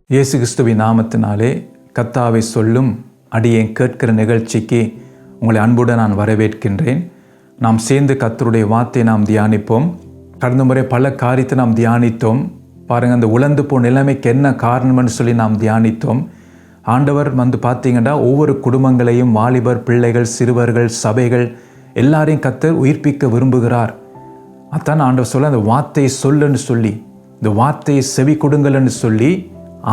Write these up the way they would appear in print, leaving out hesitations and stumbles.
இயேசு கிறிஸ்துவின் நாமத்தினாலே கர்த்தாவை சொல்லும் அடியேன் கேட்கிற நிகழ்ச்சிக்கு உங்களை அன்புடன் நான் வரவேற்கின்றேன். நாம் சேர்ந்து கர்த்தருடைய வார்த்தையை நாம் தியானிப்போம். கடந்த முறை பல காரியத்தை நாம் தியானித்தோம். பாருங்கள், அந்த உலர்ந்து போன நிலைமைக்கு என்ன காரணம்னு சொல்லி நாம் தியானித்தோம். ஆண்டவர் பார்த்தீங்கன்னா ஒவ்வொரு குடும்பங்களையும், வாலிபர், பிள்ளைகள், சிறுவர்கள், சபைகள் எல்லாரையும் கர்த்தர் உயிர்ப்பிக்க விரும்புகிறார். அதான் ஆண்டவர் சொல்ல, அந்த வார்த்தையை சொல்லுன்னு சொல்லி, இந்த வார்த்தையை செவி கொடுங்கள்னு சொல்லி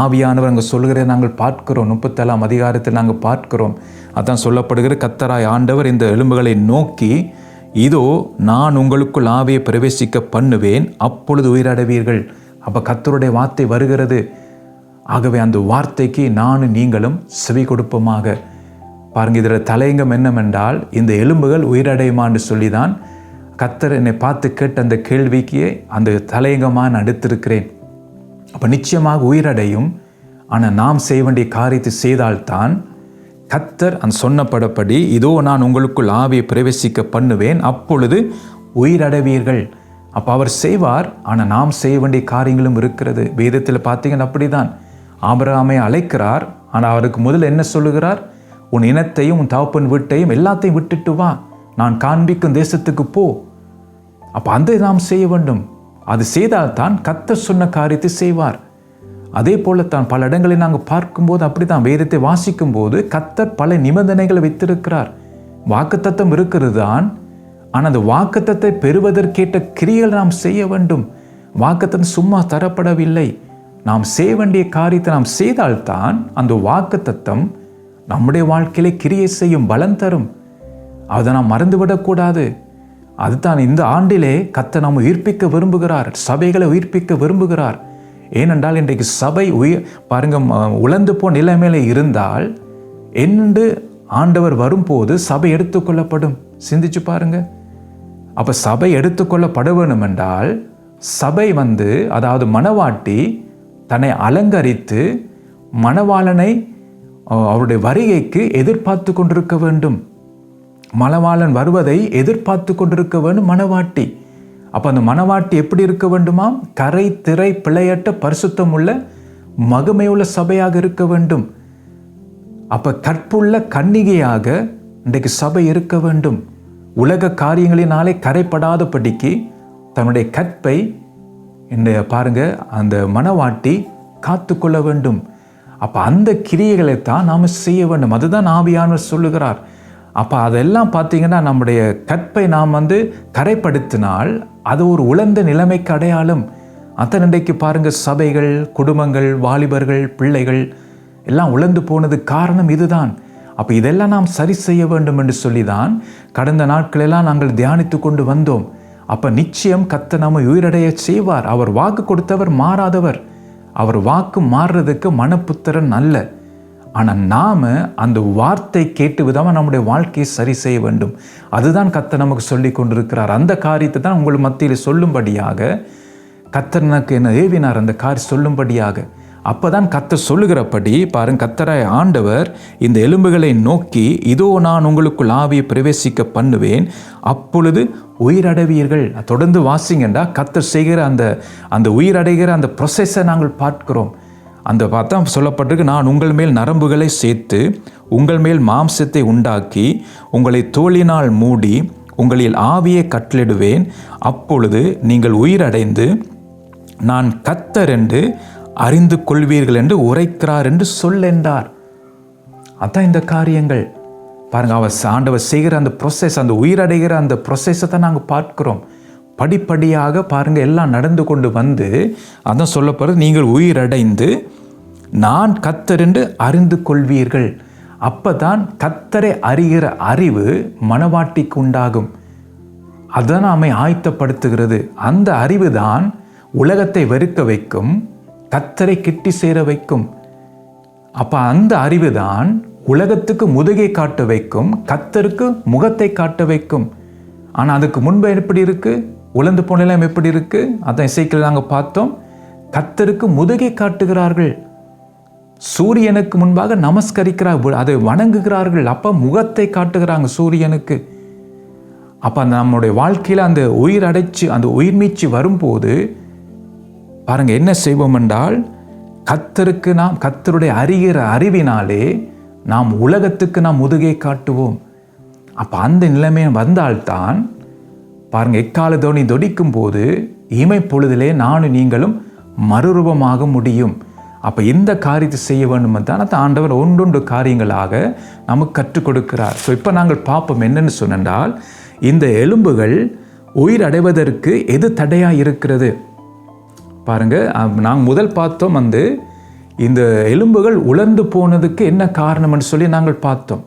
ஆவியானவர் அங்கே சொல்கிறத நாங்கள் பார்க்கிறோம். 37ஆம் அதிகாரத்தில் நாங்கள் பார்க்கிறோம். அதான் சொல்லப்படுகிற, கர்த்தராய் ஆண்டவர் இந்த எலும்புகளை நோக்கி, இதோ நான் உங்களுக்குள் ஆவியை பிரவேசிக்க பண்ணுவேன், அப்பொழுது உயிரடைவீர்கள். அப்போ கர்த்தருடைய வார்த்தை வருகிறது. ஆகவே அந்த வார்த்தைக்கு நானும் நீங்களும் செவி கொடுப்போமாக. பாருங்கள், இதில் தலையங்கம் என்னவென்றால், இந்த எலும்புகள் உயிரடையுமான்னு சொல்லி தான் கர்த்தர் என்னை பார்த்து கேட்ட அந்த கேள்விக்கு அந்த தலையங்கமாக நான் எடுத்திருக்கிறேன். அப்போ நிச்சயமாக உயிரடையும். ஆனால் நாம் செய்ய வேண்டிய காரியத்தை செய்தால்தான் கர்த்தர் அந்த சொன்னப்படப்படி, இதோ நான் உங்களுக்குள் ஆவியை பிரவேசிக்க பண்ணுவேன், அப்பொழுது உயிரடைவீர்கள். அப்போ அவர் செய்வார். ஆனால் நாம் செய்ய வேண்டிய காரியங்களும் இருக்கிறது. வேதத்தில் பார்த்தீங்கன்னா அப்படிதான். ஆபிரகாமை அழைக்கிறார். ஆனால் அவருக்கு முதல்ல என்ன சொல்லுகிறார்? உன் இனத்தையும் உன் தகப்பன் வீட்டையும் எல்லாத்தையும் விட்டுட்டு வா, நான் காண்பிக்கும் தேசத்துக்கு போ. அப்போ அந்த நாம் செய்ய வேண்டும். அது செய்தால்தான் கர்த்தர் சொன்ன காரியத்தை செய்வார். அதே போலத்தான் பல இடங்களில் நாங்கள் பார்க்கும்போது அப்படித்தான், வேதத்தை வாசிக்கும் போது கர்த்தர் பல நிபந்தனைகளை வைத்திருக்கிறார். வாக்குத்தத்தம் இருக்கிறது தான். ஆனால் அந்த வாக்குத்தத்தை பெறுவதற்கேற்ற கிரியைகள் நாம் செய்ய வேண்டும். வாக்குத்தத்தம் சும்மா தரப்படவில்லை. நாம் செய்ய வேண்டிய காரியத்தை நாம் செய்தால்தான் அந்த வாக்குத்தத்தம் நம்முடைய வாழ்க்கையிலே கிரியை செய்யும், பலன் தரும். அதை நாம் மறந்துவிடக்கூடாது. அதுதான் இந்த ஆண்டிலே கர்த்தர் நாம் உயிர்ப்பிக்க விரும்புகிறார். சபைகளை உயிர்ப்பிக்க விரும்புகிறார். ஏனென்றால் இன்றைக்கு சபை பாருங்க, உலர்ந்து போன நிலைமையில இருந்தால் என்று ஆண்டவர் வரும்போது சபை எடுத்துக்கொள்ளப்படும். சிந்திச்சு பாருங்க. அப்ப சபை எடுத்துக்கொள்ளப்பட வேண்டும் என்றால், சபை அதாவது மணவாட்டி தன்னை அலங்கரித்து மணவாளனை அவருடைய வருகைக்கு எதிர்பார்த்து கொண்டிருக்க வேண்டும். மணவாளன் வருவதை எதிர்பார்த்து கொண்டிருக்க வேண்டும் மணவாட்டி. அப்போ அந்த மணவாட்டி எப்படி இருக்க வேண்டுமா? கரை திரை பிழையற்ற பரிசுத்தம் உள்ள மகிமையுள்ள சபையாக இருக்க வேண்டும். அப்போ கற்புள்ள கன்னிகையாக இன்றைக்கு சபை இருக்க வேண்டும். உலக காரியங்களினாலே கரைப்படாதபடிக்கு தன்னுடைய கற்பை பாருங்க அந்த மணவாட்டி காத்து கொள்ள வேண்டும். அப்போ அந்த கிரியைகளைத்தான் நாம் செய்ய வேண்டும். அதுதான் ஆவியானவர் சொல்லுகிறார். அப்போ அதெல்லாம் பார்த்தீங்கன்னா, நம்முடைய கற்பை நாம் கரைப்படுத்தினால் அது ஒரு உலர்ந்த நிலைமைக்கு அடையாளம். அத்தனை இன்றைக்கு பாருங்கள், சபைகள், குடும்பங்கள், வாலிபர்கள், பிள்ளைகள் எல்லாம் உலர்ந்து போனது காரணம் இதுதான். அப்போ இதெல்லாம் நாம் சரி செய்ய வேண்டும் என்று சொல்லி தான் கடந்த நாட்களெல்லாம் நாங்கள் தியானித்து கொண்டு வந்தோம். அப்போ நிச்சயம் கர்த்தர் நம்மை உயிரடைய செய்வார். அவர் வாக்கு கொடுத்தவர் மாறாதவர். அவர் வாக்கு மாறுறதுக்கு மனப்புத்திரன் அல்ல. ஆனால் நாம் அந்த வார்த்தை கேட்டு விதமாக நம்முடைய வாழ்க்கையை சரி செய்ய வேண்டும். அதுதான் கர்த்தர் நமக்கு சொல்லி கொண்டிருக்கிறார். அந்த காரியத்தை தான் உங்கள் மத்தியில் சொல்லும்படியாக கர்த்தர் எனக்கு என்ன ஏவினார், அந்த காரியம் சொல்லும்படியாக. அப்போ தான் கர்த்தர் சொல்லுகிறபடி பாருங்க, கர்த்தராய் ஆண்டவர் இந்த எலும்புகளை நோக்கி, இதோ நான் உங்களுக்குள் ஆவியை பிரவேசிக்க பண்ணுவேன், அப்பொழுது உயிரடைவீர்கள். தொடர்ந்து வாசிங்கண்டா கர்த்தர் செய்கிற அந்த உயிரடைகிற அந்த ப்ரொசஸை நாங்கள் பார்க்கிறோம். அந்த பார்த்தா சொல்லப்பட்டிருக்கு, நான் உங்கள் மேல் நரம்புகளை சேர்த்து உங்கள் மேல் மாம்சத்தை உண்டாக்கி உங்களை தோலினால் மூடி உங்களில் ஆவியை கட்டளிடுவேன், அப்பொழுது நீங்கள் உயிரடைந்து நான் கர்த்தர் என்று அறிந்து கொள்வீர்கள் என்று உரைக்கிறார் என்று சொல்லென்றார். அதான் இந்த காரியங்கள் பாருங்க, ஆண்டவர் செய்கிற அந்த ப்ரொசஸ், அந்த உயிரடைகிற அந்த ப்ரொசஸை தான் நாங்கள் பார்க்கிறோம். படிப்படியாக பாருங்க எல்லாம் நடந்து கொண்டு அதான் சொல்லப்படுறது, நீங்கள் உயிரடைந்து நான் கர்த்தர் என்று அறிந்து கொள்வீர்கள். அப்பதான் கர்த்தரை அறிகிற அறிவு மணவாட்டிக்கு உண்டாகும். அதான் நம்மை ஆயத்தப்படுத்துகிறது. அந்த அறிவு தான் உலகத்தை வெறுக்க வைக்கும், கர்த்தரை கிட்டி சேர வைக்கும். அப்ப அந்த அறிவு தான் உலகத்துக்கு முதுகை காட்ட வைக்கும், கர்த்தருக்கு முகத்தை காட்ட வைக்கும். ஆனால் அதுக்கு முன்பு எப்படி இருக்கு? உலர்ந்து போன நிலைமை எப்படி இருக்கு? அதான் இசைக்கில் நாங்கள் பார்த்தோம். கர்த்தருக்கு முதுகை காட்டுகிறார்கள், சூரியனுக்கு முன்பாக நமஸ்கரிக்கிறார்கள், அதை வணங்குகிறார்கள். அப்போ முகத்தை காட்டுகிறாங்க சூரியனுக்கு. அப்போ அந்த நம்முடைய வாழ்க்கையில் அந்த உயிர் அடைச்சி அந்த உயிர் மீட்சி வரும்போது பாருங்க என்ன செய்வோம் என்றால், கர்த்தருடைய அறிகிற அறிவினாலே நாம் உலகத்துக்கு நாம் முதுகை காட்டுவோம். அப்போ அந்த நிலைமை வந்தால்தான் பாருங்க, எக்கால தோனி தொடிக்கும் போது இமை பொழுதிலே நானும் நீங்களும் மறுரூபமாக முடியும். அப்போ இந்த காரியத்தை செய்ய வேண்டும் தான் அந்த ஆண்டவர் ஒன்றொன்று காரியங்களாக நமக்கு கற்றுக் கொடுக்கிறார். ஸோ இப்போ நாங்கள் பார்ப்போம் என்னென்னு சொன்னால், இந்த எலும்புகள் உயிர் அடைவதற்கு எது தடையாக இருக்கிறது பாருங்க. நாங்கள் முதல் பார்த்தோம் இந்த எலும்புகள் உலர்ந்து போனதுக்கு என்ன காரணம்னு சொல்லி நாங்கள் பார்த்தோம்.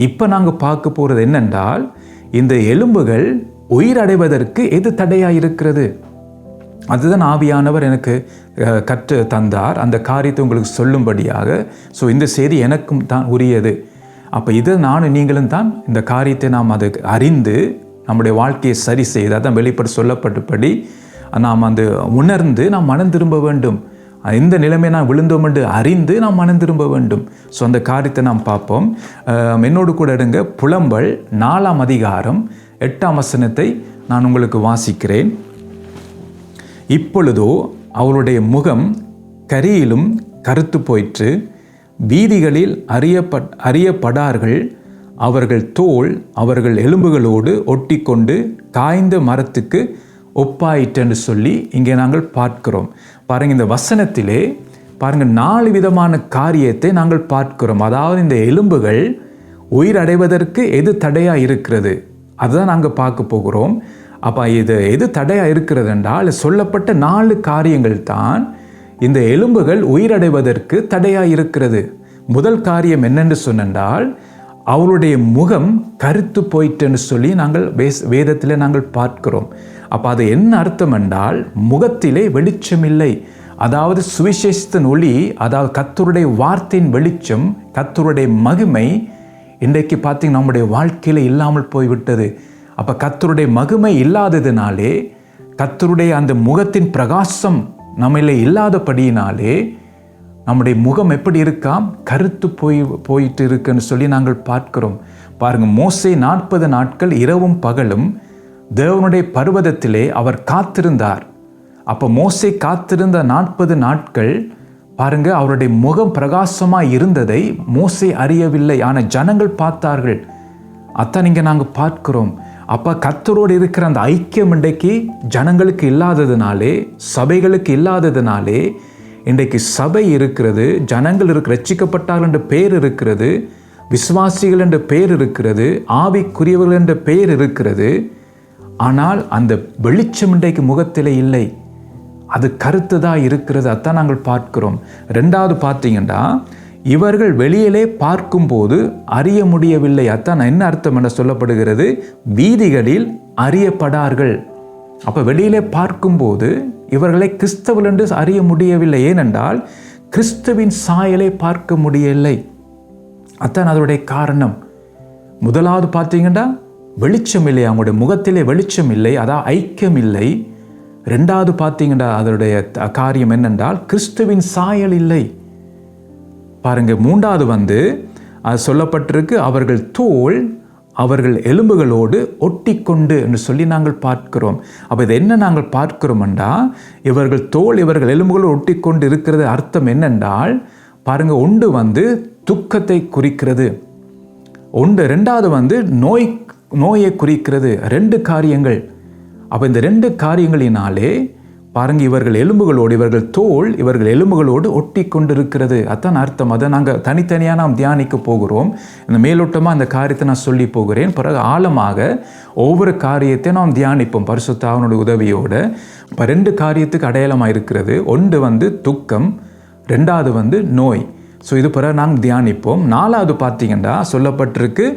இப்போ நாங்கள் பார்க்க போகிறது என்னென்றால், இந்த எலும்புகள் உயிர் அடைவதற்கு எது தடையாக இருக்கிறது. அதுதான் ஆவியானவர் எனக்கு கற்று தந்தார், அந்த காரியத்தை உங்களுக்கு சொல்லும்படியாக. ஸோ இந்த செய்தி எனக்கும் தான் உரியது. அப்போ இதை நானும் நீங்களும் தான் இந்த காரியத்தை நாம் அதை அறிந்து நம்முடைய வாழ்க்கையை சரி செய்து, அதான் வெளிப்பட சொல்லப்பட்டபடி நாம் உணர்ந்து நாம் மனம் திரும்ப வேண்டும். இந்த நிலைமை நான் விழுந்தோம் என்று அறிந்து நாம் மனம் திரும்ப வேண்டும். ஸோ அந்த காரியத்தை நாம் பார்ப்போம். என்னோடு கூட எடுங்க, புலம்பல் 4ஆம் அதிகாரம் 8ஆம் வசனத்தை நான் உங்களுக்கு வாசிக்கிறேன். இப்பொழுதோ அவளுடைய முகம் கரியிலும் கருத்து போயிற்று, வீதிகளில் அறியப்படார்கள், அவர்கள் தோல் அவர்கள் எலும்புகளோடு ஒட்டி கொண்டு காய்ந்த மரத்துக்கு ஒப்பாயிற்றென்று சொல்லி இங்கே நாங்கள் பார்க்கிறோம். பாருங்கள், இந்த வசனத்திலே பாருங்கள் 4 விதமான காரியத்தை நாங்கள் பார்க்கிறோம். அதாவது இந்த எலும்புகள் உயிர் அடைவதற்கு எது தடையாக இருக்கிறது அதுதான் நாங்கள் பார்க்க போகிறோம். அப்போ இது எது தடையாக இருக்கிறது என்றால், சொல்லப்பட்ட 4 காரியங்கள் தான் இந்த எலும்புகள் உயிரடைவதற்கு தடையாக இருக்கிறது. முதல் காரியம் என்னென்று சொன்னால், அவளுடைய முகம் கருத்து போயிட்டுன்னு சொல்லி நாங்கள் வேதத்தில் நாங்கள் பார்க்கிறோம். அப்போ அது என்ன அர்த்தம் என்றால், முகத்திலே வெளிச்சம் இல்லை. அதாவது சுவிசேஷத்தின் ஒளி, அதாவது கர்த்தருடைய வார்த்தையின் வெளிச்சம், கர்த்தருடைய மகிமை இன்றைக்கு பார்த்தீங்கன்னா நம்முடைய வாழ்க்கையில் இல்லாமல் போய்விட்டது. அப்போ கர்த்தருடைய மகிமை இல்லாததினாலே, கர்த்தருடைய அந்த முகத்தின் பிரகாசம் நம்மளே இல்லாதபடியினாலே நம்முடைய முகம் எப்படி இருக்காம், கருத்து போயிட்டு இருக்குன்னு சொல்லி நாங்கள் பார்க்கிறோம். பாருங்கள், மோசே 40 நாட்கள் இரவும் பகலும் தேவனுடைய பர்வதத்திலே அவர் காத்திருந்தார். அப்போ மோசே காத்திருந்த 40 நாட்கள் பாருங்க, அவருடைய முகம் பிரகாசமாக இருந்ததை மோசே அறியவில்லை, ஆனால் ஜனங்கள் பார்த்தார்கள். அதான் இங்கே நாங்கள் பார்க்கிறோம். அப்போ கர்த்தரோடு இருக்கிற அந்த ஐக்கியம் இன்றைக்கு ஜனங்களுக்கு இல்லாததுனாலே, சபைகளுக்கு இல்லாததுனாலே இன்றைக்கு சபை இருக்கிறது, ஜனங்கள் ரட்சிக்கப்பட்டார்கள் என்ற பெயர் இருக்கிறது, விசுவாசிகள் என்ற பெயர் இருக்கிறது, ஆவிக்குரியவர்கள் என்ற பெயர் இருக்கிறது. ஆனால் அந்த வெளிச்சம் இன்றைக்கு முகத்திலே இல்லை, அது கருத்துதான் இருக்கிறது. அதான் நாங்கள் பார்க்கிறோம். 2வது பார்த்தீங்கன்னா, இவர்கள் வெளியிலே பார்க்கும்போது அறிய முடியவில்லை. அதான் என்ன அர்த்தம் என சொல்லப்படுகிறது, வீதிகளில் அறியப்படார்கள். அப்போ வெளியிலே பார்க்கும்போது இவர்களை கிறிஸ்தவர்கள் என்று அறிய முடியவில்லை. ஏனென்றால் கிறிஸ்துவின் சாயலை பார்க்க முடியவில்லை. அதான் அதனுடைய காரணம். முதலாவது பார்த்தீங்கன்னா, வெளிச்சம் இல்லை, அவங்களுடைய முகத்திலே வெளிச்சம் இல்லை, அதான் ஐக்கியம் இல்லை. 2வது பார்த்தீங்கன்னா அதனுடைய காரியம் என்னென்றால் கிறிஸ்துவின் சாயல் இல்லை. பாருங்க, 3வது அது சொல்லப்பட்டிருக்கு, அவர்கள் தோல் அவர்கள் எலும்புகளோடு ஒட்டி கொண்டு என்று சொல்லி நாங்கள் பார்க்கிறோம். அப்போ இது என்ன நாங்கள் பார்க்கிறோம்டா, இவர்கள் தோல் இவர்கள் எலும்புகளோடு ஒட்டி கொண்டு இருக்கிறது அர்த்தம் என்னென்றால், பாருங்க, ஒன்று துக்கத்தை குறிக்கிறது, 2வது நோயை குறிக்கிறது. 2 காரியங்கள். அப்போ இந்த 2 காரியங்களினாலே பாருங்க, இவர்கள் எலும்புகளோடு, இவர்கள் தோல் இவர்கள் எலும்புகளோடு ஒட்டி கொண்டிருக்கிறது. அதான் அர்த்தம். அதை நாங்கள் தனித்தனியாக நாம் தியானிக்க போகிறோம். இந்த மேலோட்டமாக அந்த காரியத்தை நான் சொல்லி போகிறேன். பிறகு ஆழமாக ஒவ்வொரு காரியத்தையும் நாம் தியானிப்போம் பரிசுத்த ஆவியினுடைய உதவியோடு. இப்போ 2 காரியத்துக்கு அடையாளமாக இருக்கிறது. ஒன்று துக்கம், 2வது நோய். ஸோ இது பிறகு நாங்கள் தியானிப்போம். 4வது பார்த்தீங்கன்னா சொல்லப்பட்டிருக்கு,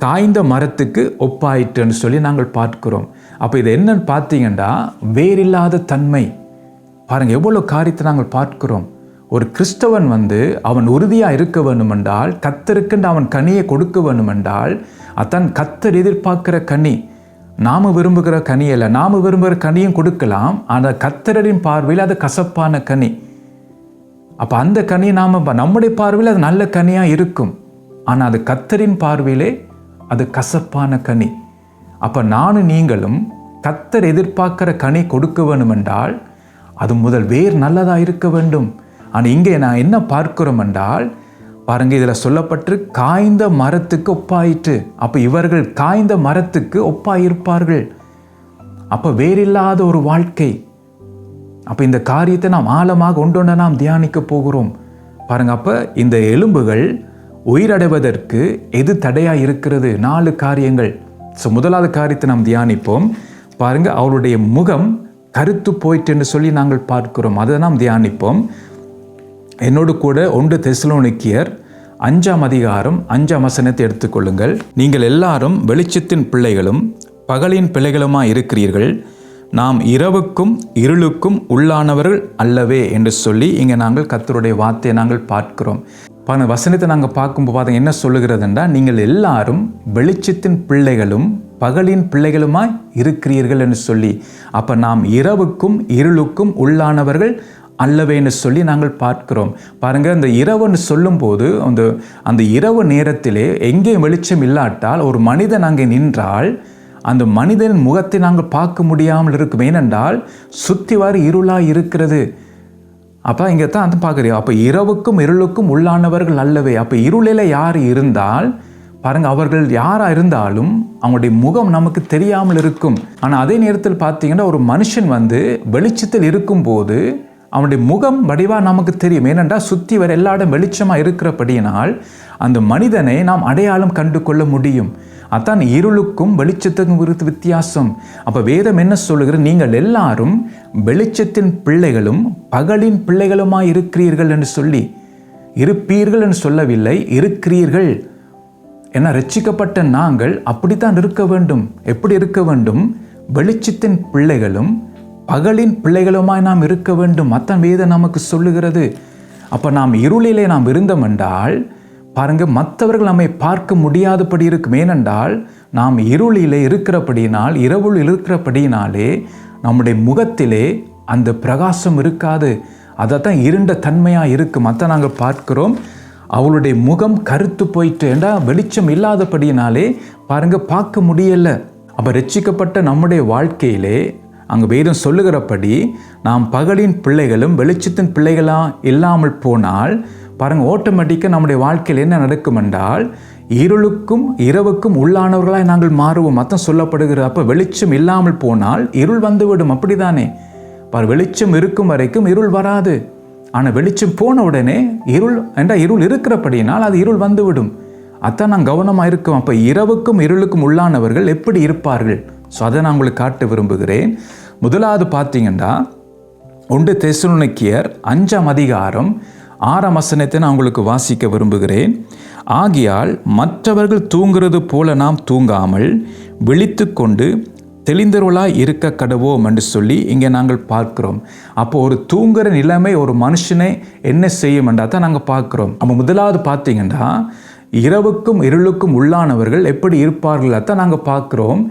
காய்ந்த மரத்துக்கு ஒப்பாயிட்டுன்னு சொல்லி நாங்கள் பார்க்கிறோம். அப்போ இது என்னன்னு பார்த்தீங்கன்னா, வேறில்லாத தன்மை. பாருங்கள், எவ்வளோ காரியத்தை நாங்கள் பார்க்கிறோம். ஒரு கிறிஸ்தவன் அவன் உறுதியாக இருக்க வேண்டுமென்றால், கர்த்தருக்கென்று அவன் கனியை கொடுக்க வேண்டுமென்றால், அதான் கர்த்தர் எதிர்பார்க்கிற கனி. நாம் விரும்புகிற கனி அல்ல. நாம் விரும்புகிற கனியும் கொடுக்கலாம், ஆனால் கர்த்தரின் பார்வையில் அது கசப்பான கனி. அப்போ அந்த கனி நம்முடைய பார்வையில் அது நல்ல கனியாக இருக்கும், ஆனால் அது கர்த்தரின் பார்வையிலே அது கசப்பான கனி. அப்போ நானும் நீங்களும் கர்த்தர் எதிர்பார்க்கிற கனி கொடுக்க வேண்டுமென்றால், அது முதல் வேர் நல்லதாக இருக்க வேண்டும். ஆனால் இங்கே நான் என்ன பார்க்கிறோம் என்றால் பாருங்க, இதில் சொல்லப்பட்டு காய்ந்த மரத்துக்கு ஒப்பாயிற்று. அப்போ இவர்கள் காய்ந்த மரத்துக்கு ஒப்பாயிருப்பார்கள். அப்போ வேறில்லாத ஒரு வாழ்க்கை. அப்போ இந்த காரியத்தை நாம் ஆழமாக ஒன்றொன்று நாம் தியானிக்க போகிறோம். பாருங்க, அப்போ இந்த எலும்புகள் உயிரடைவதற்கு எது தடையாக இருக்கிறது? 4 காரியங்கள். முதலாவது காரியத்தை நாம் தியானிப்போம். பாருங்க, அவருடைய முகம் கருத்து போயிட்டு என்று சொல்லி நாங்கள் பார்க்கிறோம். அதை நாம் தியானிப்போம். என்னோடு கூட 1 தெசலோனிக்கேயர் 5ஆம் அதிகாரம் 5ஆம் வசனத்தை எடுத்துக்கொள்ளுங்கள். நீங்கள் எல்லாரும் வெளிச்சத்தின் பிள்ளைகளும் பகலின் பிள்ளைகளுமாய் இருக்கிறீர்கள். நாம் இரவுக்கும் இருளுக்கும் உள்ளானவர்கள் அல்லவே என்று சொல்லி இங்கே நாங்கள் கர்த்தருடைய வார்த்தையை நாங்கள் பார்க்கிறோம். வசனத்தை நாங்கள் பார்க்கும்போது என்ன சொல்லுகிறதுன்றா, நீங்கள் எல்லாரும் வெளிச்சத்தின் பிள்ளைகளும் பகலின் பிள்ளைகளுமாய் இருக்கிறீர்கள் என்று சொல்லி. அப்போ நாம் இரவுக்கும் இருளுக்கும் உள்ளானவர்கள் அல்லவேன்னு சொல்லி நாங்கள் பார்க்கிறோம். பாருங்கள், இந்த இரவுன்னு சொல்லும்போது அந்த இரவு நேரத்திலே எங்கே வெளிச்சம் இல்லாட்டால் ஒரு மனிதன் அங்கே நின்றால் அந்த மனிதனின் முகத்தை நாங்கள் பார்க்க முடியாமல் இருக்கும். ஏனென்றால் சுற்றி வர இருளாக இருக்கிறது. அப்போ இங்கே தான் அந்த பார்க்குறீங்க. அப்போ இரவுக்கும் இருளுக்கும் உள்ளானவர்கள் அல்லவே. அப்போ இருளில் யார் இருந்தால் பாருங்கள், அவர்கள் யாராக இருந்தாலும் அவங்களுடைய முகம் நமக்கு தெரியாமல் இருக்கும். ஆனால் அதே நேரத்தில் பார்த்தீங்கன்னா ஒரு மனுஷன் வெளிச்சத்தில் இருக்கும்போது அவனுடைய முகம் வடிவாக நமக்கு தெரியும். ஏனென்றால் சுற்றி வர எல்லா இடம் வெளிச்சமாக இருக்கிறபடியினால் அந்த மனிதனை நாம் அடையாளம் கண்டு கொள்ள முடியும். அதான் இருளுக்கும் வெளிச்சத்துக்கும் குறித்து வித்தியாசம். அப்போ வேதம் என்ன சொல்லுகிறது? நீங்கள் எல்லாரும் வெளிச்சத்தின் பிள்ளைகளும் பகலின் பிள்ளைகளுமாய் இருக்கிறீர்கள் என்று சொல்லி. இருப்பீர்கள் என்று சொல்லவில்லை, இருக்கிறீர்கள். ஏன்னா ரட்சிக்கப்பட்ட நாங்கள் அப்படித்தான் இருக்க வேண்டும். எப்படி இருக்க வேண்டும்? வெளிச்சத்தின் பிள்ளைகளும் பகலின் பிள்ளைகளுமாய் நாம் இருக்க வேண்டும். அத்தான் வேதம் நமக்கு சொல்லுகிறது. அப்போ நாம் இருளிலே நாம் இருந்தோம் என்றால் பாருங்க, மற்றவர்கள் நம்மை பார்க்க முடியாதபடி இருக்கும். ஏனென்றால் நாம் இருளிலே இருக்கிறபடியினால், இரவுள் இருக்கிறபடியினாலே நம்முடைய முகத்திலே அந்த பிரகாசம் இருக்காது. அதைத்தான் இருண்ட தன்மையாக இருக்கும். அதான் நாங்கள் பார்க்கிறோம். அவளுடைய முகம் கருத்து போயிட்டு என்றால் வெளிச்சம் இல்லாதபடியினாலே பாருங்க பார்க்க முடியலை. அப்போ ரட்சிக்கப்பட்ட நம்முடைய வாழ்க்கையிலே அங்கே வேதம் சொல்லுகிறபடி நாம் பகலின் பிள்ளைகளும் வெளிச்சத்தின் பிள்ளைகளாக இல்லாமல் போனால் பாருங்கள், ஆட்டோமேட்டிக்காக நம்முடைய வாழ்க்கையில் என்ன நடக்கும் என்றால் இருளுக்கும் இரவுக்கும் உள்ளானவர்களாய் நாங்கள் மாறுவோம். அதான் சொல்லப்படுகிறது. அப்போ வெளிச்சம் இல்லாமல் போனால் இருள் வந்துவிடும். அப்படிதானே? வெளிச்சம் இருக்கும் வரைக்கும் இருள் வராது. ஆனால் வெளிச்சம் போன உடனே இருள் இருக்கிறபடினால் அது இருள் வந்துவிடும். அதான் நான் கவனமாக இருக்கும். அப்போ இரவுக்கும் இருளுக்கும் உள்ளானவர்கள் எப்படி இருப்பார்கள்? ஸோ அதை நான் உங்களுக்கு காட்ட விரும்புகிறேன். முதலாவது பார்த்தீங்கன்னா 1 தெசலோனிக்கேயர் 5ஆம் அதிகாரம் 6ஆம் வசனத்தை நான் உங்களுக்கு வாசிக்க விரும்புகிறேன். ஆகியால் மற்றவர்கள் தூங்குறது போல நாம் தூங்காமல் விழித்து கொண்டு தெளிந்தவர்களாய் இருக்க கடவோம் என்று சொல்லி இங்கே நாங்கள் பார்க்கிறோம். அப்போ ஒரு தூங்குற நிலைமை ஒரு மனுஷனை என்ன செய்யும் என்றால் தான் நாங்கள் பார்க்கிறோம். அப்போ முதலாவது பார்த்தீங்கன்னா இரவுக்கும் இருளுக்கும் உள்ளானவர்கள் எப்படி இருப்பார்கள் தான் நாங்கள் பார்க்கிறோம்.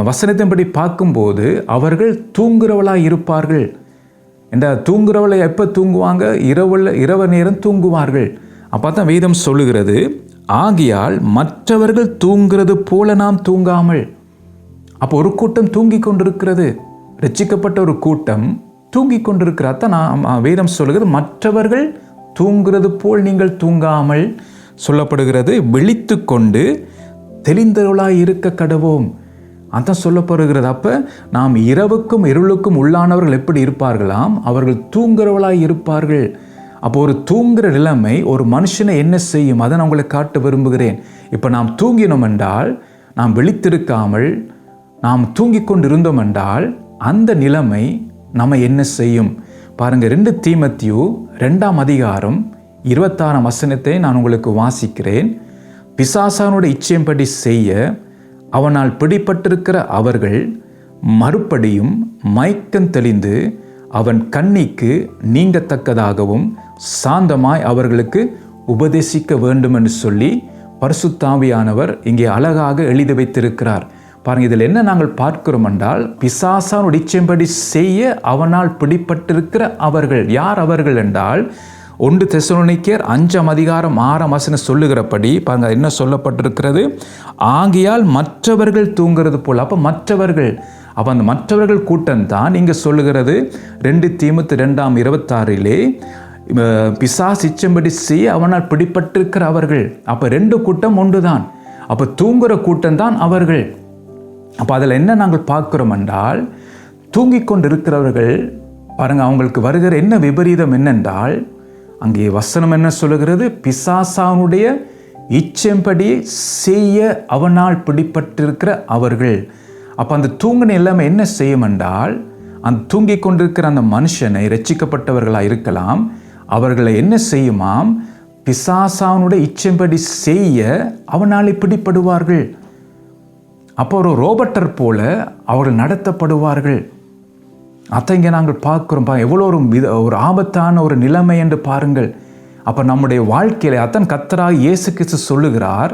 வசனத்தின்படி பார்க்கும்போது அவர்கள் தூங்குறவளாக இருப்பார்கள். என்ற தூங்குறவளை எப்போ தூங்குவாங்க? இரவு நேரம் தூங்குவார்கள். அப்போ தான் வேதம் சொல்லுகிறது, ஆகியால் மற்றவர்கள் தூங்குறது போல நாம் தூங்காமல். அப்போ ஒரு கூட்டம் தூங்கி கொண்டிருக்கிறது. ரட்சிக்கப்பட்ட ஒரு கூட்டம் தூங்கி கொண்டிருக்கிறார். தான் நான் வேதம் சொல்லுகிறது, மற்றவர்கள் தூங்குறது போல் நீங்கள் தூங்காமல் சொல்லப்படுகிறது. விழித்து கொண்டு தெளிந்தவர்களாய் இருக்க கடவோம். அதான் சொல்லப்படுகிறது. அப்போ நாம் இரவுக்கும் இருளுக்கும் உள்ளானவர்கள் எப்படி இருப்பார்களாம்? அவர்கள் தூங்குறவர்களாய் இருப்பார்கள். அப்போ ஒரு தூங்குற நிலைமை ஒரு மனுஷனை என்ன செய்யும்? அதை நான் உங்களை காட்ட விரும்புகிறேன். இப்போ நாம் தூங்கினோம் என்றால், நாம் விழித்திருக்காமல் நாம் தூங்கி கொண்டு இருந்தோம் என்றால் அந்த நிலைமை நம்ம என்ன செய்யும்? பாருங்கள், 2 தீமோத்தேயு 2ஆம் அதிகாரம் 26ஆம் வசனத்தை நான் உங்களுக்கு வாசிக்கிறேன். பிசாசானுடைய இச்சையின்படி செய்ய அவனால் பிடிபட்டிருக்கிற அவர்கள் மறுபடியும் மயக்கம் தெளிந்து அவன் கண்ணிக்கு நீங்கத்தக்கதாகவும் சாந்தமாய் அவர்களுக்கு உபதேசிக்க வேண்டும் என்று சொல்லி பரிசுத்த ஆவியானவர் இங்கே அழகாக எழுதி வைத்திருக்கிறார். பாருங்கள், இதில் என்ன நாங்கள் பார்க்கிறோம் என்றால், பிசாசானுடைய இச்சையின்படி செய்ய அவனால் பிடிபட்டிருக்கிற அவர்கள். யார் அவர்கள் என்றால் 1 தெசலோனிக்கேயர் 5ஆம் அதிகாரம் 6ஆம் வசனம் சொல்லுகிறபடி பாருங்க என்ன சொல்லப்பட்டிருக்கிறது, ஆகியால் மற்றவர்கள் தூங்குறது போல. அப்போ மற்றவர்கள் அப்போ அந்த மற்றவர்கள் கூட்டம்தான் இங்கே சொல்லுகிறது 2 தீமோத்தேயு 2:26 பிசாசு இச்சம்படி செய்ய அவனால் பிடிப்பட்டிருக்கிற அவர்கள். அப்போ 2 கூட்டம் ஒன்று தான். அப்போ தூங்குகிற கூட்டம் தான் அவர்கள். அப்போ அதில் என்ன நாங்கள் பார்க்கிறோம் என்றால், தூங்கிக் கொண்டு இருக்கிறவர்கள் பாருங்க, அவங்களுக்கு வருகிற என்ன விபரீதம் என்னென்றால், அங்கே வசனம் என்ன சொல்லுகிறது? பிசாசானுடைய இச்சம்படி செய்ய அவனால் பிடிப்பட்டிருக்கிற அவர்கள். அப்போ அந்த தூங்கின எல்லாமே என்ன செய்யும் என்றால், அந்த தூங்கிக் கொண்டிருக்கிற அந்த மனுஷனை, ரட்சிக்கப்பட்டவர்களாக இருக்கலாம், அவர்களை என்ன செய்யுமாம்? பிசாசானுடைய இச்சம்படி செய்ய அவனாலே பிடிப்படுவார்கள். அப்போ ஒரு ரோபோட்டர் போல அவர்கள் நடத்தப்படுவார்கள். அதை இங்கே நாங்கள் பார்க்குறோம். எவ்வளோ ஒரு ஆபத்தான ஒரு நிலைமை என்று பாருங்கள். அப்போ நம்முடைய வாழ்க்கையில் அத்தன் கர்த்தராகிய இயேசு கிறிஸ்து சொல்லுகிறார்,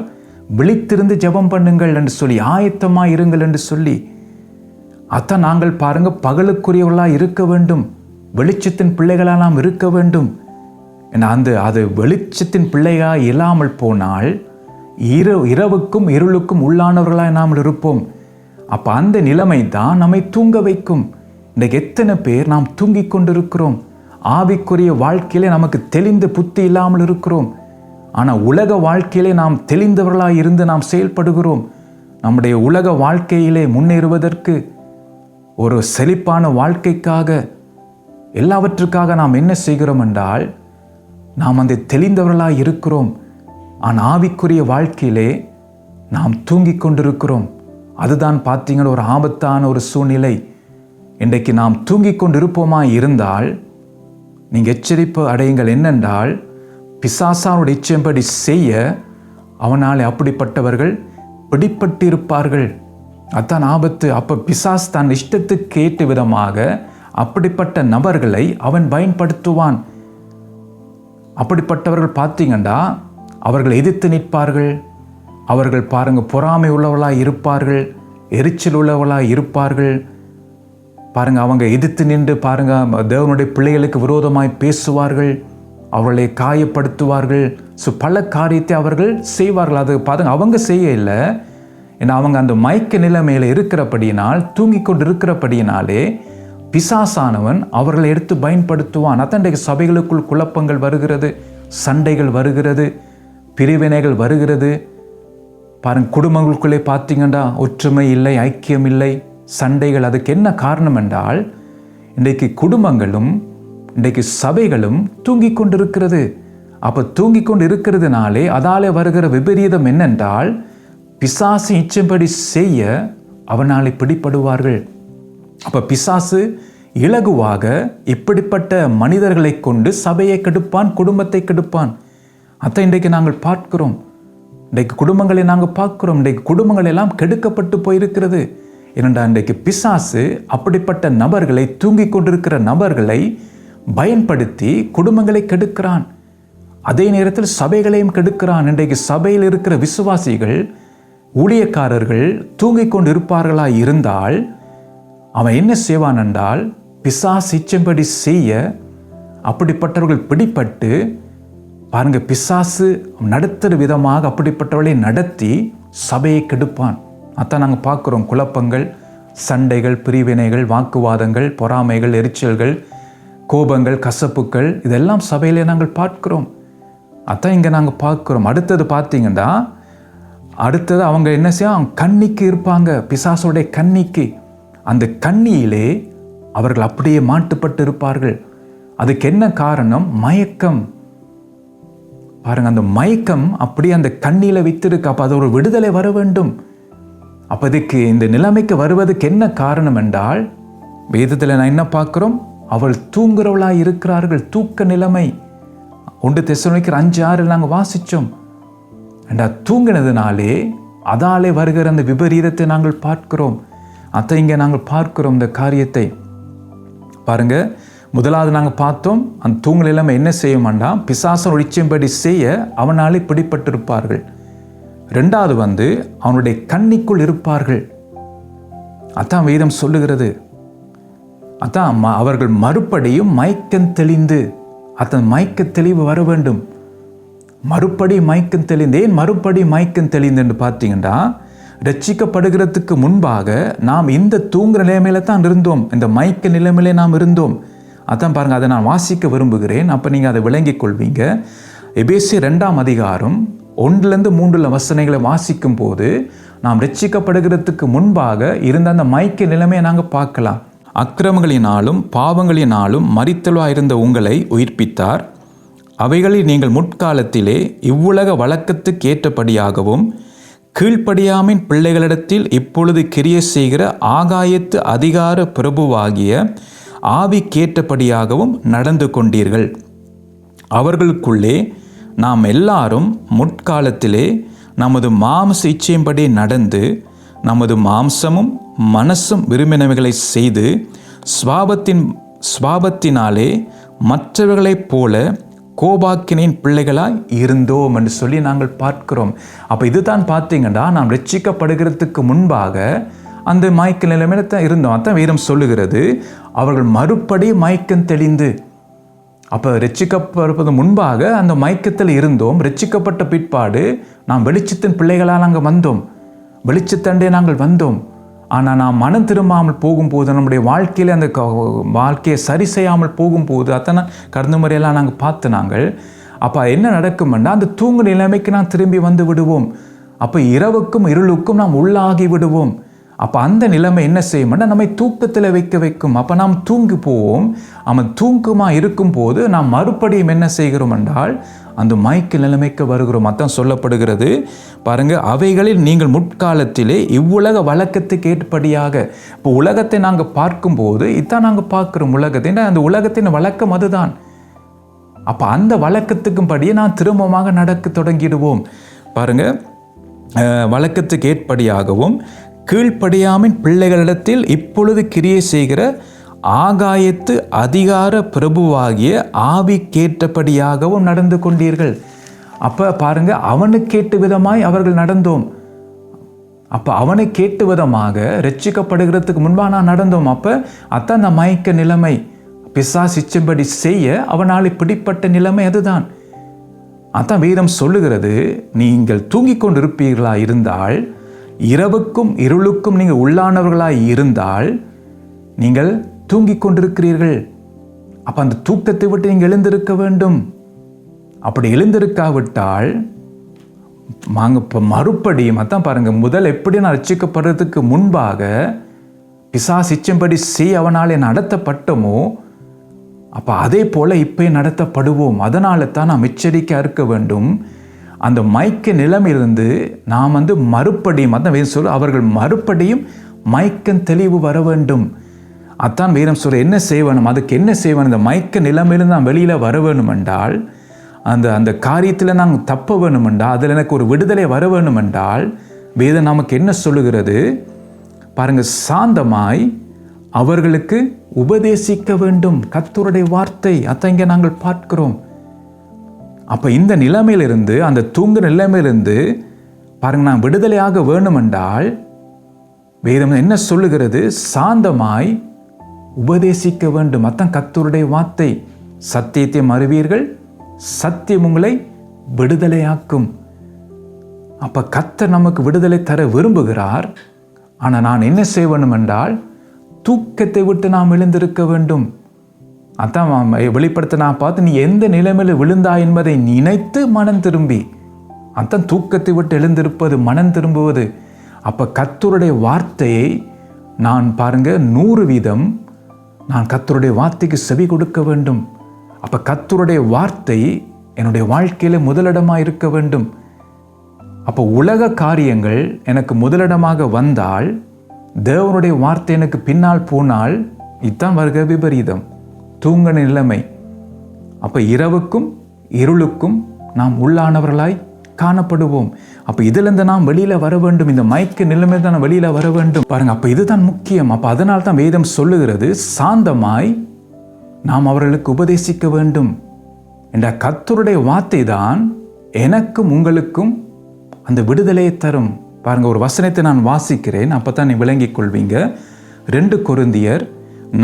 விழித்திருந்து ஜெபம் பண்ணுங்கள் என்று சொல்லி, ஆயத்தமாக இருங்கள் என்று சொல்லி. அதான் நாங்கள் பாருங்க, பகலுக்குரியவர்களாக இருக்க வேண்டும், வெளிச்சத்தின் பிள்ளைகளாக நாம் இருக்க வேண்டும். அது வெளிச்சத்தின் பிள்ளையாக இல்லாமல் போனால் இரவுக்கும் இருளுக்கும் உள்ளானவர்களாக நாம் இருப்போம். அப்போ அந்த நிலைமை தான் நம்மை தூங்க வைக்கும். இன்றைக்கு எத்தனை பேர் நாம் தூங்கிக் கொண்டிருக்கிறோம்? ஆவிக்குரிய வாழ்க்கையிலே நமக்கு தெளிந்த புத்தி இல்லாமல் இருக்கிறோம். ஆனால் உலக வாழ்க்கையிலே நாம் தெளிந்தவர்களாக இருந்து நாம் செயல்படுகிறோம். நம்முடைய உலக வாழ்க்கையிலே முன்னேறுவதற்கு, ஒரு செழிப்பான வாழ்க்கைக்காக, எல்லாவற்றுக்காக நாம் என்ன செய்கிறோம் என்றால், நாம் அந்த தெளிந்தவர்களாக இருக்கிறோம். ஆனால் ஆவிக்குரிய வாழ்க்கையிலே நாம் தூங்கிக் கொண்டிருக்கிறோம். அதுதான் பார்த்தீங்கன்னா ஒரு ஆபத்தான ஒரு சூழ்நிலை. இன்றைக்கு நாம் தூங்கிக் கொண்டிருப்போமா இருந்தால் நீங்கள் எச்சரிப்பு அடையுங்கள். என்னென்றால், பிசாசானுடைய இச்சைப்படி செய்ய அவனாலே அப்படிப்பட்டவர்கள் பிடிப்பட்டிருப்பார்கள். அதான் ஆபத்து. அப்போ பிசாஸ் தன் இஷ்டத்துக்கு ஏற்ற விதமாக அப்படிப்பட்ட நபர்களை அவன் பயன்படுத்துவான். அப்படிப்பட்டவர்கள் பார்த்தீங்கன்னா அவர்கள் எதிர்த்து நிற்பார்கள். அவர்கள் பாருங்க, பொறாமை உள்ளவர்களாக இருப்பார்கள், எரிச்சல் உள்ளவர்களாக இருப்பார்கள். பாருங்க, அவங்க எதிர்த்து நின்று பாருங்க தேவனுடைய பிள்ளைகளுக்கு விரோதமாய் பேசுவார்கள், அவர்களை காயப்படுத்துவார்கள். பல காரியத்தை அவர்கள் செய்வார்கள். அது பாருங்க, அவங்க செய்ய இல்லை. ஏன்னா அவங்க அந்த மயக்க நிலைமையில் இருக்கிறபடியினால், தூங்கி கொண்டு இருக்கிறபடியினாலே பிசாசானவன் அவர்களை எடுத்து பயன்படுத்துவான். அத்தன்றைக்கு சபைகளுக்குள் குழப்பங்கள் வருகிறது, சண்டைகள் வருகிறது, பிரிவினைகள் வருகிறது. பாருங்க, குடும்பங்களுக்குள்ளே பார்த்தீங்கன்னா ஒற்றுமை இல்லை, ஐக்கியம் இல்லை, சண்டைகள். அதுக்கு என்ன காரணம் என்றால், இன்றைக்கு குடும்பங்களும் இன்றைக்கு சபைகளும் தூங்கி கொண்டிருக்கிறது. அப்போ தூங்கி கொண்டு இருக்கிறதுனாலே அதாலே வருகிற விபரீதம் என்னென்றால், பிசாசு இச்சம்படி செய்ய அவனாலே பிடிப்படுவார்கள். அப்போ பிசாசு இலகுவாக இப்படிப்பட்ட மனிதர்களை கொண்டு சபையை கெடுப்பான், குடும்பத்தை கெடுப்பான். அதை இன்றைக்கு நாங்கள் பார்க்கிறோம். இன்றைக்கு குடும்பங்களை நாங்கள் பார்க்கிறோம். இன்றைக்கு குடும்பங்கள் எல்லாம் கெடுக்கப்பட்டு போயிருக்கிறது. ஏனென்றால் இன்றைக்கு பிசாசு அப்படிப்பட்ட நபர்களை, தூங்கி கொண்டிருக்கிற நபர்களை பயன்படுத்தி குடும்பங்களை கெடுக்கிறான். அதே நேரத்தில் சபைகளையும் கெடுக்கிறான். இன்றைக்கு சபையில் இருக்கிற விசுவாசிகள், ஊழியக்காரர்கள் தூங்கி கொண்டு இருப்பார்களா இருந்தால் அவன் என்ன செய்வான் என்றால், பிசாசு இச்சம்படி செய்ய அப்படிப்பட்டவர்கள் பிடிப்பட்டு பாருங்க, பிசாசு நடத்துகிற விதமாக அப்படிப்பட்டவர்களை நடத்தி சபையை கெடுப்பான். அதான் நாங்கள் பார்க்குறோம். குழப்பங்கள், சண்டைகள், பிரிவினைகள், வாக்குவாதங்கள், பொறாமைகள், எரிச்சல்கள், கோபங்கள், கசப்புக்கள், இதெல்லாம் சபையிலே நாங்கள் பார்க்கிறோம். அதான் இங்கே நாங்கள் பார்க்குறோம். அடுத்தது பார்த்தீங்கன்னா, அடுத்தது அவங்க என்ன செய்ய, கண்ணிக்கு இருப்பாங்க, பிசாசுடைய கண்ணிக்கு. அந்த கண்ணியிலே அவர்கள் அப்படியே மாட்டுப்பட்டு இருப்பார்கள். அதுக்கு என்ன காரணம்? மயக்கம். பாருங்க, அந்த மயக்கம் அப்படியே அந்த கண்ணியில வைத்திருக்கு. அப்போ அது ஒரு விடுதலை வர வேண்டும். அப்போ இதுக்கு இந்த நிலைமைக்கு வருவதுக்கு என்ன காரணம் என்றால், வேதத்தில் நான் என்ன பார்க்கிறோம்? அவள் தூங்குறவளாய் இருக்கிறார்கள். தூக்க நிலைமை. 1 தெசலோனிக்கர் 5:6 நாங்கள் வாசித்தோம். தூங்கினதுனாலே அதாலே வருகிற அந்த விபரீதத்தை நாங்கள் பார்க்கிறோம். அதை இங்கே நாங்கள் பார்க்கிறோம். இந்த காரியத்தை பாருங்க. முதலாவது நாங்கள் பார்த்தோம், அந்த தூங்கல் இல்லாம என்ன செய்ய மாட்டான்? பிசாசன் ஒழிச்சம்படி செய்ய அவனாலே பிடிப்பட்டிருப்பார்கள். 2வது அவனுடைய கண்ணிக்குள் இருப்பார்கள். அதான் வேதம் சொல்லுகிறது. அதான் அவர்கள் மறுபடியும் மயக்கம் தெளிந்து, அத்தன் மயக்க தெளிவு வர வேண்டும். மறுபடி மயக்கம் தெளிந்து. ஏன் மறுபடி மயக்கம் தெளிந்து என்று பார்த்தீங்கன்னா, ரட்சிக்கப்படுகிறதுக்கு முன்பாக நாம் இந்த தூங்குற நிலைமையில தான் இருந்தோம், இந்த மயக்க நிலைமையிலே நாம் இருந்தோம். அதான் பாருங்கள், அதை நான் வாசிக்க விரும்புகிறேன். அப்போ நீங்கள் அதை விளங்கிக் கொள்வீங்க. எபேசியர் 2ஆம் அதிகாரம் 1-3 வசனங்களை வாசிக்கும் போது நாம் ரட்சிக்கப்படுகிறதுக்கு முன்பாக இருந்த அந்த மயக்க நிலைமையை நாங்கள் பார்க்கலாம். அக்கிரமங்களினாலும் பாவங்களினாலும் மரித்தலாயிருந்த உங்களை உயிர்ப்பித்தார். அவைகளில் நீங்கள் முற்காலத்திலே இவ்வுலக வழக்கத்துக்கு ஏற்றபடியாகவும் கீழ்ப்படியாமின் பிள்ளைகளிடத்தில் இப்பொழுது கிரியை செய்கிற ஆகாயத்து அதிகார பிரபுவாகிய ஆவிக்கேற்றபடியாகவும் நடந்து கொண்டீர்கள். அவர்களுக்குள்ளே நாம் எல்லாரும் முற்காலத்திலே நமது மாம்ச இச்சையின்படி நடந்து நமது மாம்சமும் மனசும் விரும்பினவைகளை செய்து ஸ்வாபத்தினாலே மற்றவர்களைப் போல கோபாக்கினின் பிள்ளைகளாய் இருந்தோம் என்று சொல்லி நாங்கள் பார்க்கிறோம். அப்போ இதுதான் பார்த்தீங்கன்னா, நாம் ரட்சிக்கப்படுகிறதுக்கு முன்பாக அந்த மயக்க நிலைமையில தான் இருந்தோம். அதான் வேதம் சொல்லுகிறது, அவர்கள் மறுபடி மயக்கம் தெளிந்து. அப்போ ரட்சிக்கப்படுவது முன்பாக அந்த மயக்கத்தில் இருந்தோம். ரட்சிக்கப்பட்ட பிற்பாடு நாம் வெளிச்சத்தின் பிள்ளைகளால் அங்கே வந்தோம், வெளிச்சத்தண்டே நாங்கள் வந்தோம். ஆனால் நாம் மனம் திரும்பாமல் போகும்போது, நம்முடைய வாழ்க்கையில் அந்த வாழ்க்கையை சரி செய்யாமல் போகும்போது, அத்தனை கடந்த முறையெல்லாம் நாங்கள் பார்த்து நாங்கள் அப்போ என்ன நடக்கும்னா, அந்த தூங்கு நிலைமைக்கு நாம் திரும்பி வந்து விடுவோம். அப்போ இரவுக்கும் இருளுக்கும் நாம் உள்ளாகி விடுவோம். அப்போ அந்த நிலைமை என்ன செய்யும்னா, நம்மை தூக்கத்தில் வைக்கும். அப்போ நாம் தூங்கி போவோம். அவன் தூக்கமா இருக்கும் போது நாம் மறுபடியும் என்ன செய்கிறோம் என்றால், அந்த மயக்க நிலைமைக்கு வருகிறோம். அதான் சொல்லப்படுகிறது பாருங்க, அவைகளில் நீங்கள் முற்காலத்திலே இவ்வுலக வழக்கத்துக்கு ஏற்படியாக. இப்போ உலகத்தை நாங்கள் பார்க்கும்போது இதான் நாங்கள் பார்க்கிறோம் உலகத்தை. அந்த உலகத்தின் வழக்கம் அதுதான். அப்போ அந்த வழக்கத்துக்கும் படியே நான் திரும்பமாக நடக்க தொடங்கிடுவோம். பாருங்க, வழக்கத்துக்கு ஏற்படியாகவும் கீழ்ப்படியாமின் பிள்ளைகளிடத்தில் இப்பொழுது கிரியை செய்கிற ஆகாயத்து அதிகார பிரபுவாகிய ஆவிக்கேற்றபடியாகவும் நடந்து கொண்டீர்கள். அப்போ பாருங்க, அவனுக்கேற்ற விதமாய் அவர்கள் நடந்தோம். அப்போ அவனை கேட்டு விதமாக ரட்சிக்கப்படுகிறதுக்கு முன்பாக நான் நடந்தோம். அப்போ அதான் அந்த மயக்க நிலைமை, பிசாசு இச்சைப்படி செய்ய அவனால் பிடிப்பட்ட நிலைமை அதுதான். அதான் வேதம் சொல்லுகிறது, நீங்கள் தூங்கிக் கொண்டிருப்பீர்களா இருந்தால், இரவுக்கும் இருளுக்கும் நீங்கள் உள்ளானவர்களாய் இருந்தால் நீங்கள் தூங்கிக் கொண்டிருக்கிறீர்கள். அப்போ அந்த தூக்கத்தை விட்டு நீங்கள் எழுந்திருக்க வேண்டும். அப்படி எழுந்திருக்காவிட்டால் இப்போ மறுபடியும் அதான் பாருங்க, முதல் எப்படி நான் ரட்சிக்கப்படுறதுக்கு முன்பாக பிசாசு இச்சைப்படி செய்ய அவனாலே நடத்தப்பட்டோமோ, அப்போ அதே போல இப்போ நடத்தப்படுவோம். அதனால தான் நாம் எச்சரிக்கையாக இருக்க வேண்டும். அந்த மயக்க நிலைமையிலிருந்து நாம் மறுபடியும் அதான் வேதம் சொல்ல, அவர்கள் மறுபடியும் மயக்கம் தெளிவு வர வேண்டும். அதான் வேதம் சொல்ல, என்ன செய்யணும், அதுக்கு என்ன செய்யணும், இந்த மயக்க நிலைமையிலிருந்து நாம் வெளியில் வர வேணும் என்றால், அந்த காரியத்தில் நாங்கள் தப்ப வேணும் என்றால், அதில் எனக்கு ஒரு விடுதலை வர வேணும் என்றால், வேதம் நமக்கு என்ன சொல்லுகிறது பாருங்கள், சாந்தமாய் அவர்களுக்கு உபதேசிக்க வேண்டும். கர்த்தருடைய வார்த்தை அதான் இங்கே நாங்கள் பார்க்கிறோம். அப்போ இந்த நிலைமையிலிருந்து, அந்த தூங்கு நிலைமையிலிருந்து பாருங்க, நான் விடுதலையாக வேணும் என்றால் வேதம் என்ன சொல்லுகிறது, சாந்தமாய் உபதேசிக்க வேண்டும். அதான் கர்த்தருடைய வார்த்தை. சத்தியத்தை அறிவீர்கள், சத்தியம் உங்களை விடுதலையாக்கும். அப்போ கர்த்தர் நமக்கு விடுதலை தர விரும்புகிறார். ஆனால் நான் என்ன செய்ய வேண்டும் என்றால், தூக்கத்தை விட்டு நாம் எழுந்திருக்க வேண்டும். அதான் வெளிப்படுத்த நான் பார்த்து, நீ எந்த நிலைமையில் விழுந்தாய் என்பதை நினைத்து மனம் திரும்பி, அதான் தூக்கத்தை விட்டு எழுந்திருப்பது, மனம் திரும்புவது. அப்போ கர்த்தருடைய வார்த்தையை நான் பாருங்க 100% நான் கர்த்தருடைய வார்த்தைக்கு செவி கொடுக்க வேண்டும். அப்போ கர்த்தருடைய வார்த்தை என்னுடைய வாழ்க்கையில் முதலிடமாக இருக்க வேண்டும். அப்போ உலக காரியங்கள் எனக்கு முதலிடமாக வந்தால், தேவனுடைய வார்த்தை எனக்கு பின்னால் போனால், இதுதான் வருக விபரீதம், தூங்க நிலைமை. அப்போ இரவுக்கும் இருளுக்கும் நாம் உள்ளானவர்களாய் காணப்படுவோம். அப்போ இதிலிருந்து நாம் வெளியில் வர வேண்டும். இந்த மயக்க நிலைமை தான் வெளியில் வர வேண்டும் பாருங்க. அப்போ இதுதான் முக்கியம். அப்போ அதனால தான் வேதம் சொல்லுகிறது, சாந்தமாய் நாம் அவர்களுக்கு உபதேசிக்க வேண்டும் என்ற கர்த்தருடைய வார்த்தை தான் எனக்கும் உங்களுக்கும் அந்த விடுதலையை தரும். பாருங்க, ஒரு வசனத்தை நான் வாசிக்கிறேன், அப்போ தான் நீ விளங்கிக் கொள்வீங்க. 2 கொரிந்தியர்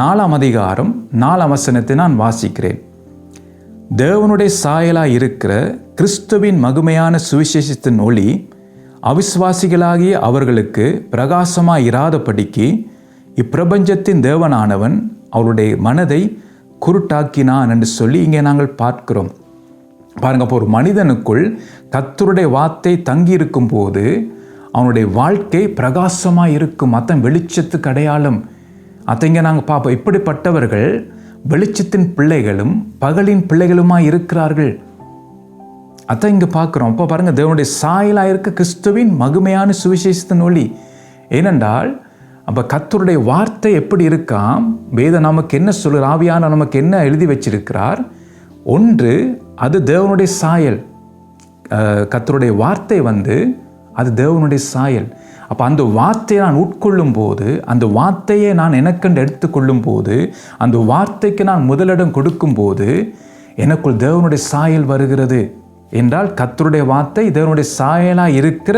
4ஆம் அதிகாரம் 4ஆம் வசனத்தை நான் வாசிக்கிறேன். தேவனுடைய சாயலாய் இருக்கிற கிறிஸ்துவின் மகிமையான சுவிசேஷத்தின் ஒளி அவிசுவாசிகளாகிய அவர்களுக்கு பிரகாசமாய் இராதபடிக்கு இப்பிரபஞ்சத்தின் தேவனானவன் அவருடைய மனதை குருட்டாக்கினான் என்று சொல்லி இங்கே நாங்கள் பார்க்கிறோம். பாருங்க, அப்போ ஒரு மனிதனுக்குள் கர்த்தருடைய வார்த்தை தங்கி இருக்கும் போது அவனுடைய வாழ்க்கை பிரகாசமாக இருக்கும். அத்தன் வெளிச்சத்துக்கு அடையாளம். அதை இங்கே நாங்கள் பார்ப்போம். இப்படிப்பட்டவர்கள் வெளிச்சத்தின் பிள்ளைகளும் பகலின் பிள்ளைகளுமாய் இருக்கிறார்கள். அதான் இங்கே பார்க்குறோம். அப்போ பாருங்கள், தேவனுடைய சாயலாக இருக்க கிறிஸ்துவின் மகிமையான சுவிசேஷத்தின் ஒளி. ஏனென்றால் அப்போ கர்த்தருடைய வார்த்தை எப்படி இருக்காம், வேதம் நமக்கு என்ன சொல்லுற, ஆவியான நமக்கு என்ன எழுதி வச்சிருக்கிறார். ஒன்று, அது தேவனுடைய சாயல். கர்த்தருடைய வார்த்தை அது தேவனுடைய சாயல். அப்போ அந்த வார்த்தையை நான் உட்கொள்ளும் போது, அந்த வார்த்தையை நான் எனக்கென்று எடுத்துக்கொள்ளும் போது, அந்த வார்த்தைக்கு நான் முதலிடம் கொடுக்கும் போது எனக்குள் தேவனுடைய சாயல் வருகிறது. என்றால் கர்த்தருடைய வார்த்தை தேவனுடைய சாயலாக இருக்கிற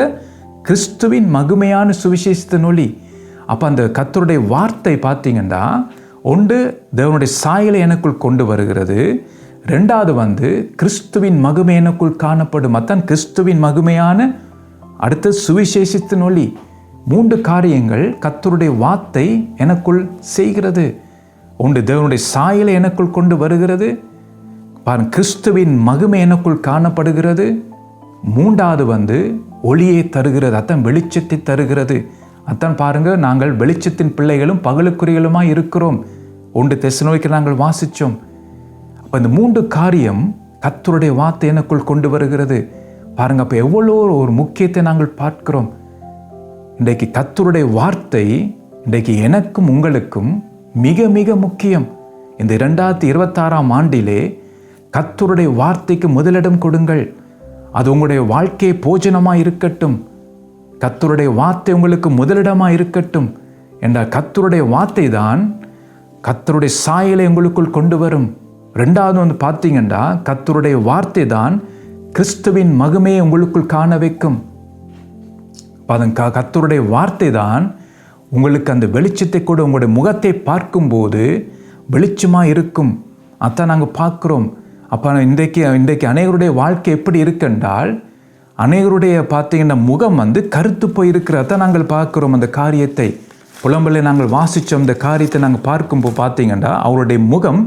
கிறிஸ்துவின் மகிமையான சுவிசேஷத்தின் ஒளி. அப்போ அந்த கர்த்தருடைய வார்த்தை பார்த்தீங்கன்னா, ஒன்று தேவனுடைய சாயலை எனக்குள் கொண்டு வருகிறது. ரெண்டாவது கிறிஸ்துவின் மகிமை எனக்குள் காணப்படும். அதான் கிறிஸ்துவின் மகிமையான அடுத்த சுவிசேஷத்தின் ஒளி. 3 காரியங்கள் கர்த்தருடைய வார்த்தை எனக்குள் செய்கிறது. ஒன்று, தேவனுடைய சாயலை எனக்குள் கொண்டு வருகிறது. பாருங்க, கிறிஸ்துவின் மகிமை எனக்குள் காணப்படுகிறது. மூன்றாவது ஒளியை தருகிறது. அதான் வெளிச்சத்தை தருகிறது. அதான் பாருங்க, நாங்கள் வெளிச்சத்தின் பிள்ளைகளும் பகலுக்குரியலுமாய் இருக்கிறோம். 1 தெசலோனிக்கேயர் நாங்கள் வாசித்தோம். அப்போ இந்த 3 காரியம் கர்த்தருடைய வார்த்தை எனக்குள் கொண்டு வருகிறது. பாருங்க, அப்போ எவ்வளோ ஒரு முக்கியத்தை நாங்கள் பார்க்கிறோம். இன்றைக்கு கர்த்தருடைய வார்த்தை இன்றைக்கு எனக்கும் உங்களுக்கும் மிக மிக முக்கியம். இந்த 2026ஆம் ஆண்டிலே கர்த்தருடைய வார்த்தைக்கு முதலிடம் கொடுங்கள். அது உங்களுடைய வாழ்க்கை போஜனமாக இருக்கட்டும். கர்த்தருடைய வார்த்தை உங்களுக்கு முதலிடமாக இருக்கட்டும். என்றால் கர்த்தருடைய வார்த்தை தான் கர்த்தருடைய சாயலை உங்களுக்குள் கொண்டு வரும். ரெண்டாவது பார்த்தீங்கன்னா, கர்த்தருடைய வார்த்தை தான் கிறிஸ்துவின் மகிமையை உங்களுக்குள் காண வைக்கும். அதன் கர்த்தருடைய வார்த்தை தான் உங்களுக்கு அந்த வெளிச்சத்தை கூட உங்களுடைய முகத்தை பார்க்கும்போது வெளிச்சமாக இருக்கும். அதான் நாங்கள் பார்க்குறோம். அப்போ இன்றைக்கு அநேகருடைய வாழ்க்கை எப்படி இருக்குன்றால், அநேகருடைய பார்த்தீங்கன்னா முகம் கருத்து போயிருக்கிறத நாங்கள் பார்க்குறோம். அந்த காரியத்தை புலம்பலில் நாங்கள் வாசித்தோம். இந்த காரியத்தை நாங்கள் பார்க்கும்போது பார்த்தீங்கன்னா அவருடைய முகம்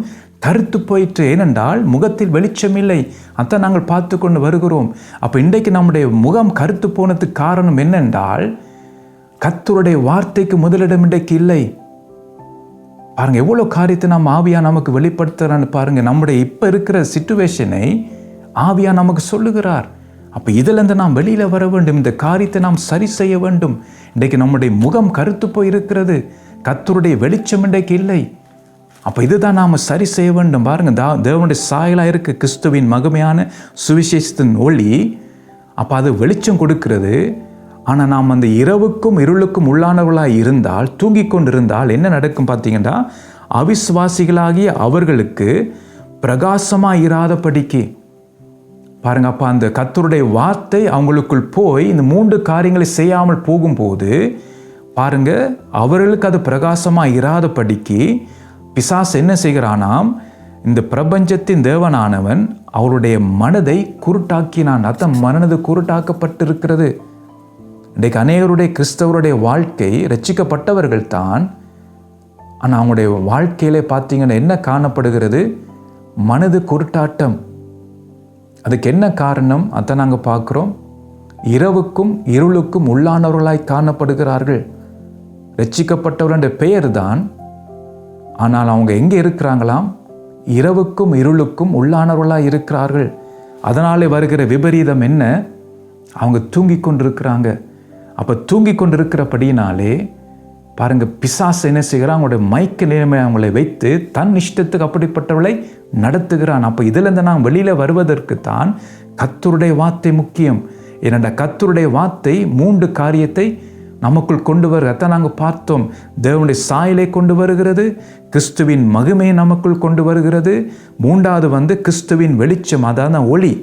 கருத்து போயிற்று. ஏனென்றால் முகத்தில் வெளிச்சம் இல்லை. அதான் நாங்கள் பார்த்து கொண்டு வருகிறோம். அப்போ இன்றைக்கு நம்முடைய முகம் கருத்து போனதுக்கு காரணம் என்னென்றால், கர்த்தருடைய வார்த்தைக்கு முதலிடம் இன்றைக்கு இல்லை. பாருங்க, எவ்வளோ காரியத்தை நம்ம ஆவியா நமக்கு வெளிப்படுத்துறான்னு பாருங்க. நம்முடைய இப்போ இருக்கிற சிச்சுவேஷனை ஆவியா நமக்கு சொல்லுகிறார். அப்போ இதிலிருந்து நாம் வெளியில் வர வேண்டும். இந்த காரியத்தை நாம் சரி செய்ய வேண்டும். இன்றைக்கு நம்முடைய முகம் கருத்து போயிருக்கிறது. கர்த்தருடைய வெளிச்சம் இன்றைக்கு இல்லை. அப்போ இதுதான் நாம் சரி செய்ய வேண்டும். பாருங்க, தேவனுடைய சாயலாக இருக்க கிறிஸ்துவின் மகிமையான சுவிசேஷத்தின் ஒளி. அப்போ அது வெளிச்சம் கொடுக்கிறது. ஆனால் நாம் அந்த இரவுக்கும் இருளுக்கும் உள்ளானவர்களாக இருந்தால், தூங்கி கொண்டு இருந்தால் என்ன நடக்கும் பார்த்தீங்கன்னா, அவிசுவாசிகளாகிய அவர்களுக்கு பிரகாசமாக இராதபடிக்கு. பாருங்க, அப்போ அந்த கர்த்தருடைய வார்த்தை அவங்களுக்குள் போய் இந்த 3 காரியங்களை செய்யாமல் போகும்போது பாருங்க, அவர்களுக்கு அது பிரகாசமாக இராதபடிக்கு பிசாசு என்ன செய்கிறானாம், இந்த பிரபஞ்சத்தின் தேவனானவன் அவருடைய மனதை குருட்டாக்கினான். அதான் மனது குருட்டாக்கப்பட்டிருக்கிறது. இன்றைக்கு அநேகருடைய கிறிஸ்தவருடைய வாழ்க்கை ரட்சிக்கப்பட்டவர்கள் தான். ஆனால் அவங்களுடைய வாழ்க்கையிலே பார்த்தீங்கன்னா என்ன காணப்படுகிறது, மனது குருட்டாட்டம். அதுக்கு என்ன காரணம், அதை நாங்கள் பார்க்குறோம். இரவுக்கும் இருளுக்கும் உள்ளானவர்களாய் காணப்படுகிறார்கள். ரட்சிக்கப்பட்டவருடைய பெயர் தான், ஆனால் அவங்க எங்கே இருக்கிறாங்களாம், இரவுக்கும் இருளுக்கும் உள்ளானவர்களாக இருக்கிறார்கள். அதனாலே வருகிற விபரீதம் என்ன, அவங்க தூங்கி கொண்டிருக்கிறாங்க. அப்போ தூங்கி கொண்டிருக்கிறபடினாலே பாருங்க, பிசாசு என்ன செய்கிறான், அவங்களுடைய மயக்க நிலைமை அவங்களை வைத்து தன் இஷ்டத்துக்கு அப்படிப்பட்டவளை நடத்துகிறான். அப்போ இதிலிருந்து நாம் வெளியில் வருவதற்கு தான் கர்த்தருடைய வார்த்தை முக்கியம். ஏனென்றால் கர்த்தருடைய வார்த்தை 3 காரியத்தை நமக்குள் கொண்டு வருகிறது. அதான் நாங்கள் பார்த்தோம். தேவனுடைய சாயலை கொண்டு வருகிறது, கிறிஸ்துவின் மகிமையை நமக்குள் கொண்டு வருகிறது. மூன்றாவது கிறிஸ்துவின் வெளிச்சம், அதாவது ஒளி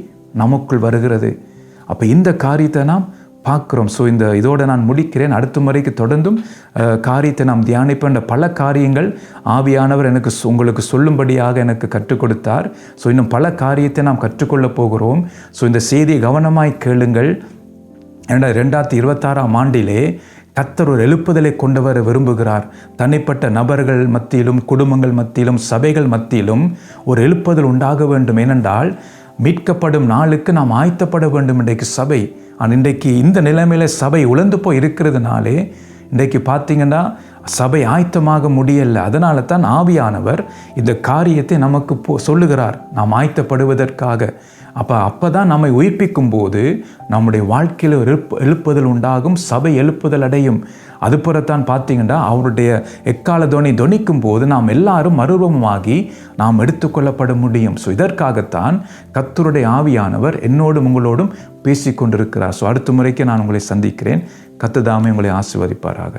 நமக்குள் வருகிறது. அப்போ இந்த காரியத்தை நாம் பார்க்குறோம். ஸோ இதோடு நான் முடிக்கிறேன். அடுத்த முறைக்கு தொடர்ந்தும் காரியத்தை நாம் தியானிப்பேன். பல காரியங்கள் ஆவியானவர் உங்களுக்கு சொல்லும்படியாக எனக்கு கற்றுக் கொடுத்தார். ஸோ இன்னும் பல காரியத்தை நாம் கற்றுக்கொள்ளப் போகிறோம். ஸோ இந்த செய்தியை கவனமாய் கேளுங்கள். ஏன்னா 2026ஆம் ஆண்டிலே கர்த்தர் ஒரு எழுப்புதலை கொண்டு வர விரும்புகிறார். தனிப்பட்ட நபர்கள் மத்தியிலும், குடும்பங்கள் மத்தியிலும், சபைகள் மத்தியிலும் ஒரு எழுப்புதல் உண்டாக வேண்டும். ஏனென்றால் மீட்கப்படும் நாளுக்கு நாம் ஆயத்தப்பட வேண்டும். இன்றைக்கு சபை இன்றைக்கு இந்த நிலைமையில சபை உழந்து போய் இருக்கிறதுனாலே இன்றைக்கு பார்த்தீங்கன்னா சபை ஆயத்தமாக முடியலை. அதனால தான் ஆவியானவர் இந்த காரியத்தை நமக்கு சொல்லுகிறார், நாம் ஆயத்தப்படுவதற்காக. அப்போ தான் நம்மை உயிர்ப்பிக்கும் போது நம்முடைய வாழ்க்கையில் ஒரு எழுப்புதல் உண்டாகும், சபை எழுப்புதல் அடையும். அதுபோலத்தான் பார்த்தீங்கன்னா அவருடைய எக்கால தொனிக்கும் போது நாம் எல்லாரும் மறுரூபமாகி நாம் எடுத்துக்கொள்ளப்பட முடியும். ஸோ இதற்காகத்தான் கர்த்தருடைய ஆவியானவர் என்னோடும் உங்களோடும் பேசி கொண்டிருக்கிறார். ஸோ அடுத்த முறைக்கு நான் உங்களை சந்திக்கிறேன். கர்த்தர் தாமே உங்களை ஆசீர்வதிப்பாராக.